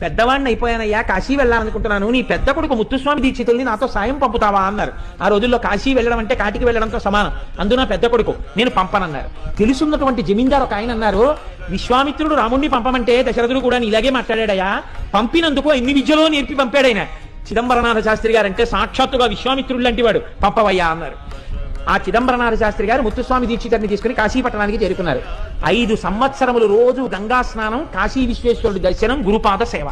పెద్దవాడిని అయిపోయానయ్యా, కాశీ వెళ్ళాలనుకుంటున్నాను, నీ పెద్ద కొడుకు ముత్తుస్వామి దీక్షితుల్ని నాతో సాయం పంపుతావా అన్నారు. ఆ రోజుల్లో కాశీ వెళ్ళడం అంటే కాటికి వెళ్ళడంతో సమానం, అందున పెద్ద కొడుకు, నేను పంపనన్నారు. తెలుసున్నటువంటి జమీందారు ఒక ఆయన అన్నారు, విశ్వామిత్రుడు రాముణ్ణి పంపమంటే దశరథుడు కూడా ఇలాగే మాట్లాడాడయా, పంపినందుకు ఎన్ని విద్యలో నేర్పి పంపాడైనా. చిదంబరనాథ శాస్త్రి గారు అంటే సాక్షాత్తుగా విశ్వామిత్రుడు లాంటి వాడు, పంపవయ్యా అన్నారు. ఆ చిదంబరనాథ శాస్త్రి గారు ముత్తుస్వామి దీక్షితుడిని తీసుకుని కాశీపట్టణానికి చేరుకున్నారు. 5 సంవత్సరములు రోజు గంగా స్నానం, కాశీ విశ్వేశ్వరుడి దర్శనం, గురుపాద సేవ.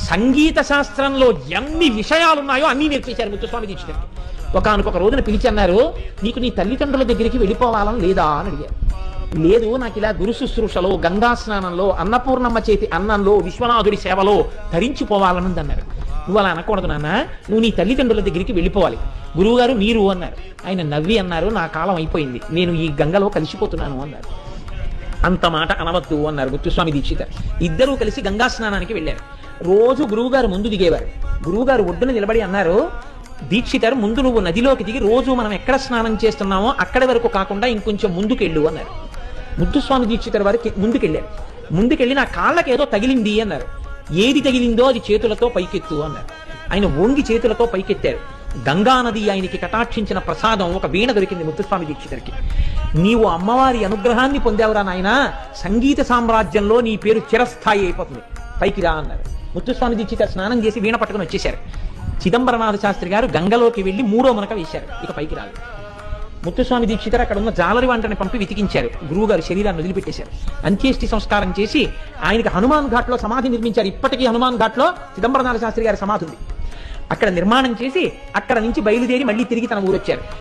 సంగీత శాస్త్రంలో ఎన్ని విషయాలున్నాయో అన్నీ నేర్పించారు ముత్తుస్వామి దీక్షితుడికి. ఒకానొక రోజున పిలిచి అన్నారు, నీకు నీ తల్లిదండ్రుల దగ్గరికి వెళ్ళిపోవాలని లేదా అని అడిగారు. లేదు, నాకు ఇలా గురు శుశ్రూషలో, గంగా స్నానంలో, అన్నపూర్ణమ్మ చేతి అన్నంలో, విశ్వనాథుడి సేవలో తరించిపోవాలనుంది అన్నారు. నువ్వు అలా అనకూడదు నాన్న, నువ్వు నీ తల్లిదండ్రుల దగ్గరికి వెళ్ళిపోవాలి. గురువుగారు మీరు అన్నారు. ఆయన నవ్వి అన్నారు, నా కాలం అయిపోయింది, నేను ఈ గంగలో కలిసిపోతున్నాను అన్నారు. అంత మాట అనవద్దు అన్నారు ముత్తుస్వామి దీక్షిత. ఇద్దరూ కలిసి గంగా స్నానానికి వెళ్ళారు. రోజు గురువుగారు ముందు దిగేవారు. గురువుగారు ఒడ్డున నిలబడి అన్నారు, దీక్షితర్ ముందు నువ్వు నదిలోకి దిగి రోజు మనం ఎక్కడ స్నానం చేస్తున్నామో అక్కడి వరకు కాకుండా ఇంకొంచెం ముందుకెళ్ళు అన్నారు. ముత్తుస్వామి దీక్షితర్ వారికి ముందుకెళ్ళారు. ముందుకెళ్ళి నా కాళ్ళకి ఏదో తగిలింది అన్నారు. ఏది తగిలిందో అది చేతులతో పైకెత్తు అన్నారు. ఆయన వంగి చేతులతో పైకెత్తారు. గంగా నది ఆయనకి కటాక్షించిన ప్రసాదం, ఒక వీణ దొరికింది ముత్తుస్వామి దీక్షితుడికి. నీవు అమ్మవారి అనుగ్రహాన్ని పొందావురా నాయన, సంగీత సామ్రాజ్యంలో నీ పేరు చిరస్థాయి అయిపోతుంది, పైకి రా అన్నారు. ముత్తుస్వామి దీక్షితుడు స్నానం చేసి వీణ పట్టుకుని వచ్చేశారు. చిదంబరనాథ శాస్త్రి గారు గంగలోకి వెళ్లి 3వ మునక వేశారు, ఇక పైకి రాలేదు. ముత్తుస్వామి దీక్షితుడు అక్కడ ఉన్న జాలరి వంటని పంపి వెతికించారు. గురువు గారు శరీరాన్ని వదిలిపెట్టేశారు. అంత్యేష్టి సంస్కారం చేసి ఆయనకి హనుమాన్ ఘాట్లో సమాధి నిర్మించారు. ఇప్పటికీ హనుమాన్ ఘాట్లో చిదంబరనాథ శాస్త్రి గారి సమాధి ఉంది. అక్కడ నిర్మాణం చేసి అక్కడ నుంచి బయలుదేరి మళ్ళీ తిరిగి తన ఊరొచ్చారు.